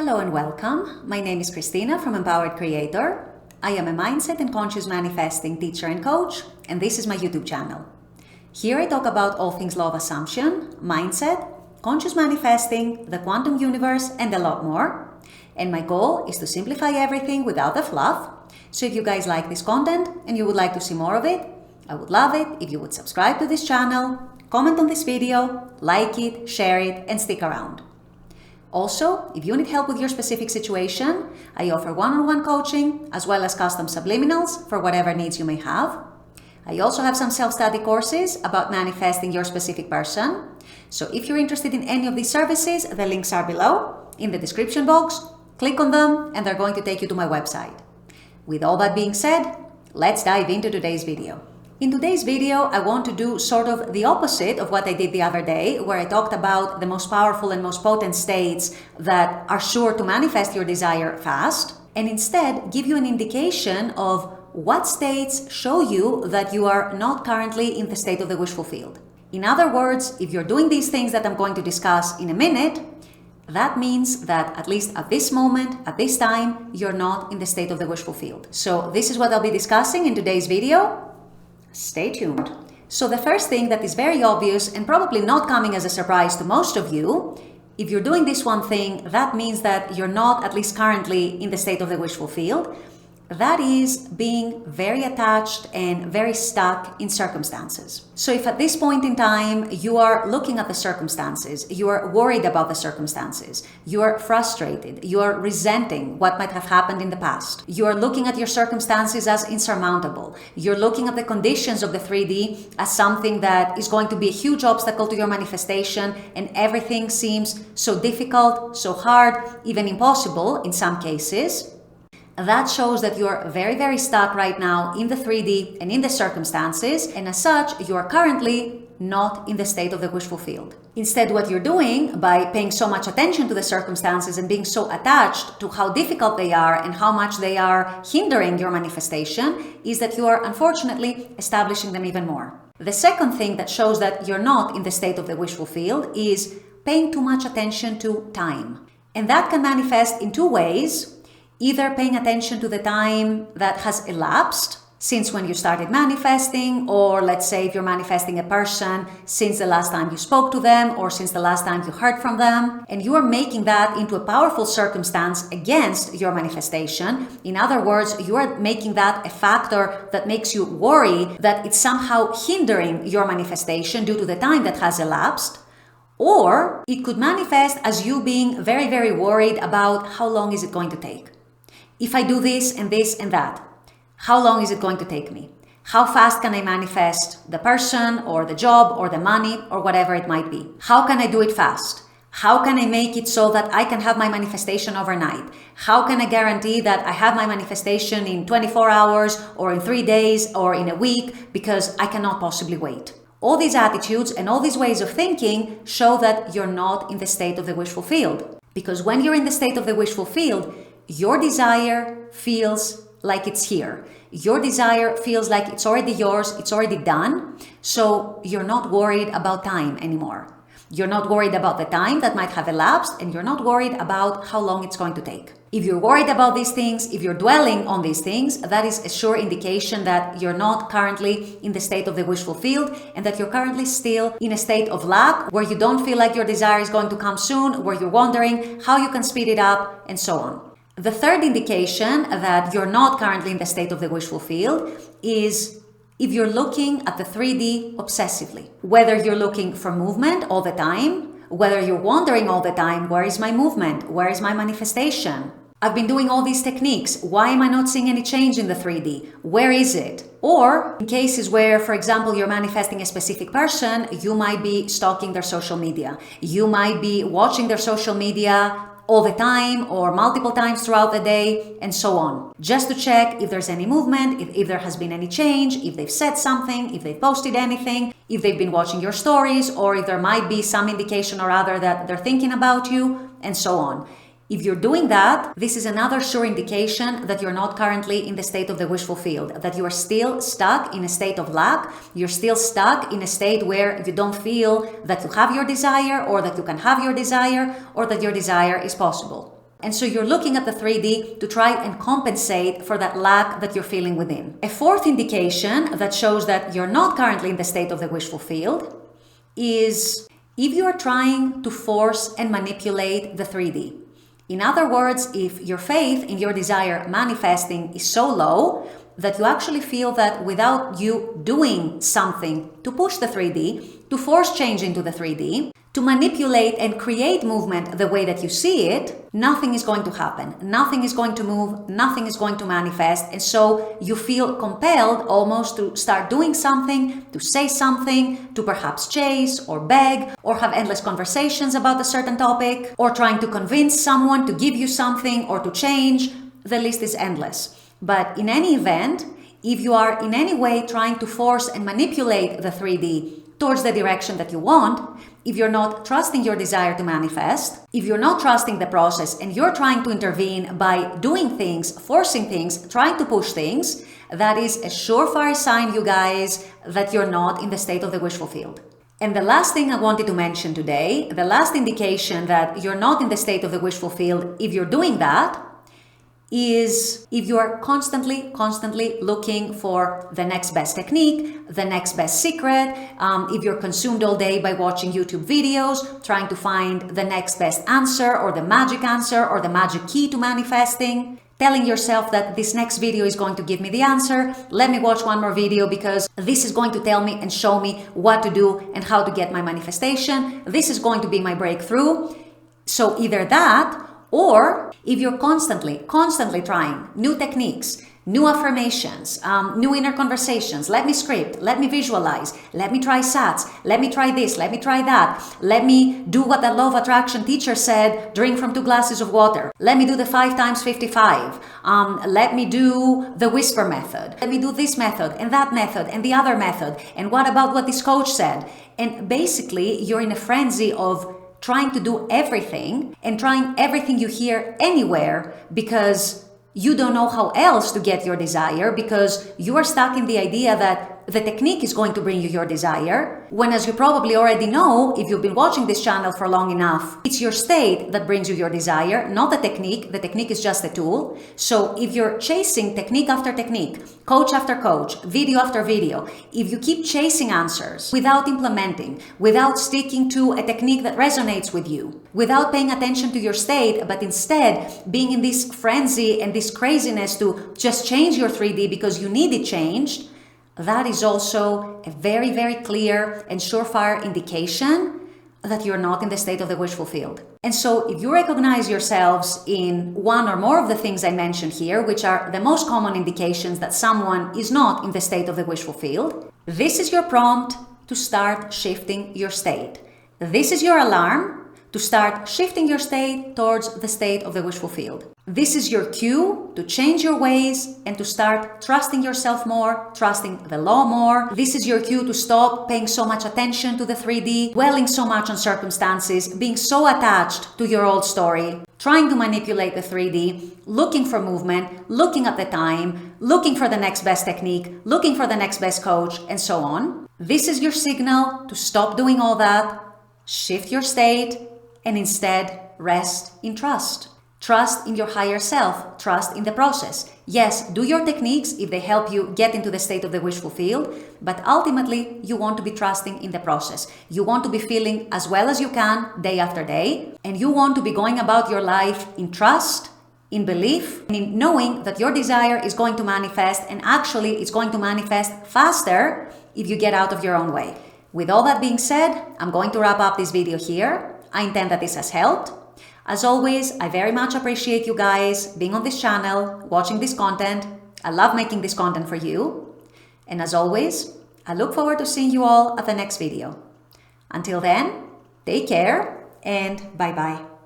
Hello and welcome. My name is Christina from Empowered Creator. I am a mindset and conscious manifesting teacher and coach, and this is my YouTube channel. Here I talk about all things law of assumption, mindset, conscious manifesting, the quantum universe, and a lot more. And my goal is to simplify everything without the fluff. So if you guys like this content and you would like to see more of it, I would love it if you would subscribe to this channel, comment on this video, like it, share it, and stick around. Also, if you need help with your specific situation, I offer one-on-one coaching as well as custom subliminals for whatever needs you may have. I also have some self-study courses about manifesting your specific person. So if you're interested in any of these services, the links are below in the description box. Click on them and they're going to take you to my website. With all that being said, let's dive into today's video. In today's video, I want to do sort of the opposite of what I did the other day, where I talked about the most powerful and most potent states that are sure to manifest your desire fast, and instead give you an indication of what states show you that you are not currently in the state of the wish fulfilled. In other words, if you're doing these things that I'm going to discuss in a minute, that means that at least at this moment, at this time, you're not in the state of the wish fulfilled. So this is what I'll be discussing in today's video. Stay tuned. So the first thing that is very obvious and probably not coming as a surprise to most of you, if you're doing this one thing, that means that you're not, at least currently, in the state of the wish fulfilled. That is being very attached and very stuck in circumstances. So if at this point in time you are looking at the circumstances, you are worried about the circumstances, you are frustrated, you are resenting what might have happened in the past, you are looking at your circumstances as insurmountable, you're looking at the conditions of the 3D as something that is going to be a huge obstacle to your manifestation, and everything seems so difficult, so hard, even impossible in some cases, that shows that you're very, very stuck right now in the 3D and in the circumstances, and as such, you are currently not in the state of the wish fulfilled. Instead, what you're doing by paying so much attention to the circumstances and being so attached to how difficult they are and how much they are hindering your manifestation is that you are unfortunately establishing them even more. The second thing that shows that you're not in the state of the wish fulfilled is paying too much attention to time. And that can manifest in two ways. Either paying attention to the time that has elapsed since when you started manifesting, or let's say if you're manifesting a person since the last time you spoke to them or since the last time you heard from them, and you are making that into a powerful circumstance against your manifestation. In other words, you are making that a factor that makes you worry that it's somehow hindering your manifestation due to the time that has elapsed. Or it could manifest as you being very, very worried about how long is it going to take. If I do this and this and that, how long is it going to take me? How fast can I manifest the person or the job or the money or whatever it might be? How can I do it fast? How can I make it so that I can have my manifestation overnight? How can I guarantee that I have my manifestation in 24 hours or in 3 days or in a week, because I cannot possibly wait? All these attitudes and all these ways of thinking show that you're not in the state of the wish fulfilled. Because when you're in the state of the wish fulfilled, your desire feels like it's here. Your desire feels like it's already yours, it's already done. So you're not worried about time anymore. You're not worried about the time that might have elapsed, and you're not worried about how long it's going to take. If you're worried about these things, if you're dwelling on these things, that is a sure indication that you're not currently in the state of the wish fulfilled, and that you're currently still in a state of lack, where you don't feel like your desire is going to come soon, where you're wondering how you can speed it up, and so on. The third indication that you're not currently in the state of the wish fulfilled is if you're looking at the 3D obsessively. Whether you're looking for movement all the time, whether you're wondering all the time, where is my movement? Where is my manifestation? I've been doing all these techniques. Why am I not seeing any change in the 3D? Where is it? Or in cases where, for example, you're manifesting a specific person, you might be stalking their social media. You might be watching their social media all the time or multiple times throughout the day, and so on, just to check if there's any movement, if there has been any change, if they've said something, if they've posted anything, if they've been watching your stories, or if there might be some indication or other that they're thinking about you, and so on. If you're doing that, this is another sure indication that you're not currently in the state of the wish fulfilled, that you are still stuck in a state of lack, you're still stuck in a state where you don't feel that you have your desire, or that you can have your desire, or that your desire is possible. And so you're looking at the 3D to try and compensate for that lack that you're feeling within. A fourth indication that shows that you're not currently in the state of the wish fulfilled is if you are trying to force and manipulate the 3D. In other words, if your faith in your desire manifesting is so low that you actually feel that without you doing something to push the 3D, to force change into the 3D, to manipulate and create movement the way that you see it, nothing is going to happen. Nothing is going to move, nothing is going to manifest. And so you feel compelled almost to start doing something, to say something, to perhaps chase or beg or have endless conversations about a certain topic, or trying to convince someone to give you something or to change. The list is endless. But in any event, if you are in any way trying to force and manipulate the 3D towards the direction that you want, if you're not trusting your desire to manifest, if you're not trusting the process and you're trying to intervene by doing things, forcing things, trying to push things, that is a surefire sign, you guys, that you're not in the state of the wish fulfilled. And the last thing I wanted to mention today, the last indication that you're not in the state of the wish fulfilled if you're doing that, is if you are constantly looking for the next best technique, the next best secret, if you're consumed all day by watching YouTube videos, trying to find the next best answer or the magic key to manifesting, telling yourself that this next video is going to give me the answer, let me watch one more video because this is going to tell me and show me what to do and how to get my manifestation, this is going to be my breakthrough. So either that, or if you're constantly trying new techniques, new affirmations, new inner conversations, let me script, let me visualize, let me try sats, let me try this, let me try that, let me do what the law of attraction teacher said, drink from 2 glasses of water, let me do the 5 times 55, let me do the whisper method, let me do this method and that method and the other method, and what about what this coach said? And basically you're in a frenzy of trying to do everything and trying everything you hear anywhere because you don't know how else to get your desire, because you are stuck in the idea that the technique is going to bring you your desire, when, as you probably already know, if you've been watching this channel for long enough, it's your state that brings you your desire, not the technique. The technique is just a tool. So if you're chasing technique after technique, coach after coach, video after video, if you keep chasing answers without implementing, without sticking to a technique that resonates with you, without paying attention to your state, but instead being in this frenzy and this craziness to just change your 3D because you need it changed, that is also a very, very clear and surefire indication that you're not in the state of the wish fulfilled. And so if you recognize yourselves in one or more of the things I mentioned here, which are the most common indications that someone is not in the state of the wish fulfilled, this is your prompt to start shifting your state. This is your alarm to start shifting your state towards the state of the wish fulfilled. This is your cue to change your ways and to start trusting yourself more, trusting the law more. This is your cue to stop paying so much attention to the 3D, dwelling so much on circumstances, being so attached to your old story, trying to manipulate the 3D, looking for movement, looking at the time, looking for the next best technique, looking for the next best coach, and so on. This is your signal to stop doing all that, shift your state, and instead rest in trust. Trust in your higher self. Trust in the process. Yes, do your techniques if they help you get into the state of the wish fulfilled, but ultimately you want to be trusting in the process. You want to be feeling as well as you can day after day, and you want to be going about your life in trust, in belief, and in knowing that your desire is going to manifest, and actually it's going to manifest faster if you get out of your own way. With all that being said, I'm going to wrap up this video here. I intend that this has helped. As always, I very much appreciate you guys being on this channel, watching this content. I love making this content for you. And as always, I look forward to seeing you all at the next video. Until then, take care and bye-bye.